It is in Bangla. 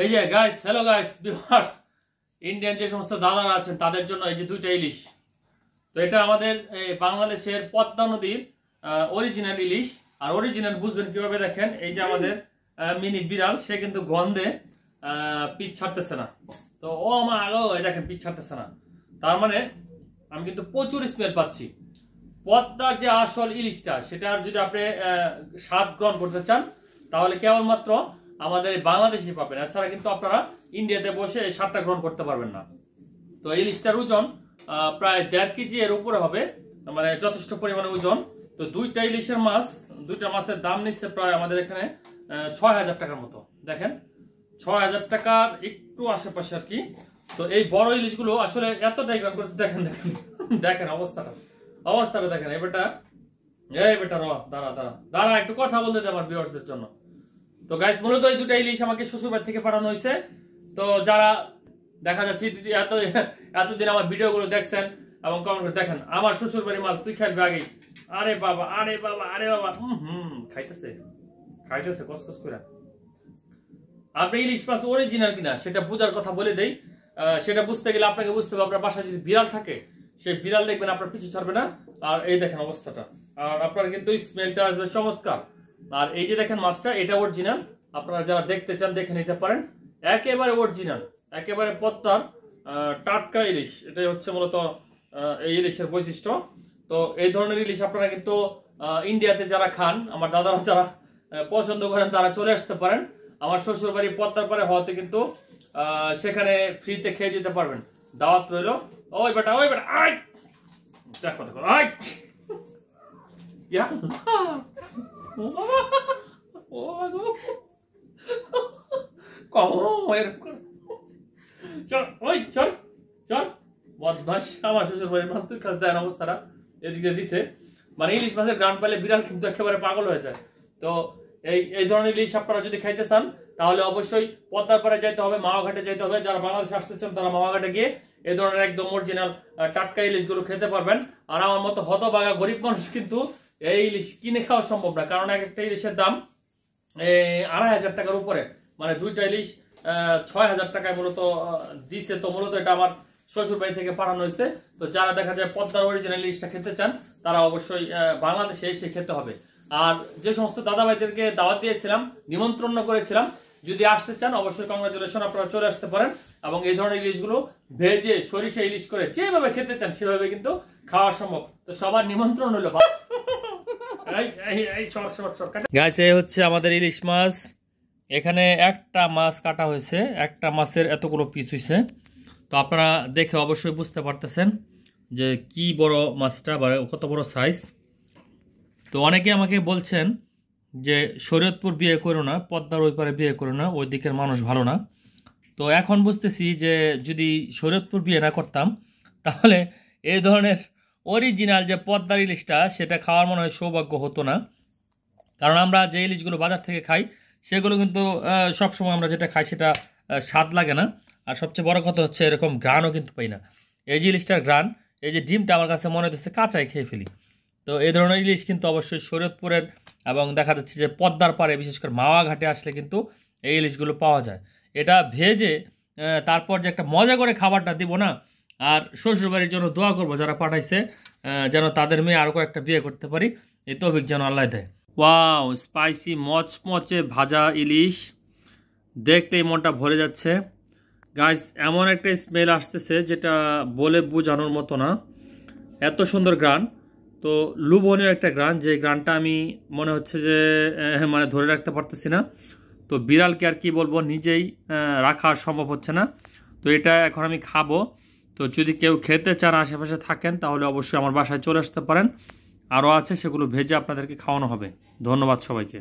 এই যে guys, hello guys, viewers, Indian যে সমস্ত দাদারা আছেন তাদের জন্য এই যে দুইটা ইলিশ। তো এটা আমাদের বাংলাদেশের পদ্মা নদীর অরিজিনাল ইলিশ। আর অরিজিনাল বুঝবেন কিভাবে, দেখেন এই যে আমাদের মিনি বিড়াল, সে কিন্তু গন্ধে পিচ ছাড়তেছে না। তো ও আমার আগেও দেখেন পিচ ছাড়তেছে না, তার মানে আমি কিন্তু প্রচুর স্মেল পাচ্ছি। পদ্মার যে আসল ইলিশটা, সেটার যদি আপনি স্বাদ গ্রহণ করতে চান তাহলে কেবলমাত্র আমাদের বাংলাদেশে পাবেন, এছাড়া কিন্তু আপনারা ইন্ডিয়াতে বসে এই স্বাদটা গ্রহণ করতে পারবেন না। তো এই ইলিশটার ওজন প্রায় 1.5 কেজি এর উপরে হবে, মানে যথেষ্ট পরিমাণে ওজন। তো দুইটা ইলিশের মাছ, দুইটা মাছের দাম নিচ্ছে প্রায় আমাদের এখানে 6,000 টাকার মতো। দেখেন 6,000 টাকার একটু আশেপাশে আর কি। তো এই বড় ইলিশগুলো আসলে এতটাই গ্রহণ করতে, দেখেন দেখেন দেখেন অবস্থাটা দেখেন। এই বেটা দাঁড়া একটু কথা বলতে দে আমার ভিউয়ার্সদের জন্য। তো গাইস, মূলত এই দুটো ইলিশ আমাকে শ্বশুরবাড়ি থেকে পাঠানো হয়েছে। তো যারা দেখা যাচ্ছে এতদিন আমার ভিডিওগুলো দেখছেন এবং কমেন্ট করে দেখেন, আমার শ্বশুরবাড়ির মাল তুই খাইবি আগে। আরে বাবা খাইতেছে কসকস করে। আপনি ইলিশ মাছ অরিজিনাল কিনা সেটা বোঝার কথা বলে দেই। সেটা বুঝতে গেলে আপনাকে বুঝতে হবে, আপনার বাসায় যদি বিড়াল থাকে, সেই বিড়াল দেখবেন আপনার পিছু ছাড়বে না। আর এই দেখেন অবস্থাটা, আর আপনার কিন্তু স্মেলটা আসবে চমৎকার। আর এই যে দেখেন মাছটা, এটা অরিজিনাল। আপনারা যারা দেখতে চান দেখে নিতে পারেন, একেবারে অরিজিনাল, একেবারে পদ্মার টাটকা ইলিশ। এটাই হচ্ছে মূলত এই ইলিশের বৈশিষ্ট্য। তো এই ধরনের ইলিশ আপনারা কিন্তু ইন্ডিয়াতে যারা খান, আমার দাদারা যারা পছন্দ করেন, তারা চলে আসতে পারেন। আমার শ্বশুর বাড়ি পদ্মার পারে হওয়াতে কিন্তু সেখানে ফ্রিতে খেয়ে যেতে পারবেন। দাওয়াত রইল। ওই বেটা আয় দেখো আয় আমার শ্বশুর বাড়ির মাছ তুই খাস দেন অবস্থাটা এদিকে দিছে। মানে ইলিশ মাছের গ্রান পাইলে বিড়াল কিন্তু একেবারে পাগল হয়ে যায়। তো এই ধরনের ইলিশ আপনারা যদি খাইতে চান তাহলে অবশ্যই পদ্মার পাড়ে যাইতে হবে, মাওয়াঘাটে যাইতে হবে। যারা বাংলাদেশে আসতে চান তারা মাওয়াঘাটে গিয়ে এই ধরনের একদম অরিজিনাল টাটকা ইলিশগুলো খেতে পারবেন। আর আমার মতো হতভাগা গরিব মানুষ কিন্তু এই ইলিশ কিনে খাওয়া সম্ভব না, কারণ এক একটা ইলিশের দাম 2,500 টাকার উপরে। মানে দুইটা ইলিশ 6,000 টাকায় মূলত দিছে। তো মূলত এটা আমার শ্বশুর বাড়ি থেকে পাঠানো হয়েছে। তো যারা দেখা যায় পদ্মার অরিজিনাল ইলিশটা খেতে চান তারা অবশ্যই বাংলাদেশে এসে খেতে হবে। আর যে সমস্ত দাদা ভাইদেরকে দাওয়াত দিয়েছিলাম, নিমন্ত্রণ করেছিলাম, যদি আসতে চান অবশ্যই কংগ্রাচুলেশন, আপনারা চলে আসতে পারেন। এবং এই ধরনের ইলিশগুলো ভেজে সরিষা ইলিশ করে যেভাবে খেতে চান সেভাবে কিন্তু খাওয়া সম্ভব। তো সবার নিমন্ত্রণ হলো। গাইস, এই হচ্ছে আমাদের ইলিশ মাছ। এখানে একটা মাছ কাটা হয়েছে, একটা মাছের এতগুলো পিস হয়েছে। তো আপনারা দেখে অবশ্যই বুঝতে পারতেছেন যে কি বড় মাছটা বা কত বড় সাইজ। তো অনেকে আমাকে বলছেন যে শরীয়তপুর বিয়ে করো না, পদ্মার ওই পারে বিয়ে করো না, ওই দিকের মানুষ ভালো না। তো এখন বুঝতেছি যে যদি শরীয়তপুর বিয়ে না করতাম তাহলে এই ধরনের অরিজিনাল যে পদ্মার ইলিশটা সেটা খাওয়ার মনে হয় সৌভাগ্য হতো না। কারণ আমরা যে ইলিশগুলো বাজার থেকে খাই সেগুলো কিন্তু সবসময় আমরা যেটা খাই সেটা স্বাদ লাগে না। আর সবচেয়ে বড় কথা হচ্ছে এরকম ঘ্রাণও কিন্তু পাই না। এই যে ইলিশটার ঘ্রাণ, এই যে ডিমটা আমার কাছে মনে হচ্ছে কাঁচাই খেয়ে ফেলি। তো এই ধরনের ইলিশ কিন্তু অবশ্যই শরীয়তপুরের এবং দেখা যাচ্ছে যে পদ্মার পাড়ে, বিশেষ করে মাওয়া ঘাটে আসলে কিন্তু এই ইলিশগুলো পাওয়া যায়। এটা ভেজে তারপর যে একটা মজা করে খাবারটা দিব না। আর শ্বশুরবাড়ির জন্য দোয়া করবো যারা পাঠাইছে, যেন তাদের মেয়ে আরও কয়েকটা বিয়ে করতে পারি, এই তৌফিক যেন আল্লাহ দেয়। ওয়াও, স্পাইসি মচমচে ভাজা ইলিশ, দেখতেই মনটা ভরে যাচ্ছে। গাইস, এমন একটা স্মেল আসতেছে যেটা বলে বোঝানোর মতো না, এত সুন্দর গ্রান। তো লুবনীয় একটা গ্রান, যে গ্রানটা আমি মনে হচ্ছে যে মানে ধরে রাখতে পারতেছি না। তো বিড়ালকে আর কি বলবো, নিজেই রাখা সম্ভব হচ্ছে না। তো এটা এখন আমি খাবো। তো যদি কেউ খেতে চান, আশেপাশে থাকেন, তাহলে অবশ্যই আমার বাসায় চলে আসতে পারেন। আরও আছে, সেগুলো ভেজে আপনাদেরকে খাওয়ানো হবে। ধন্যবাদ সবাইকে।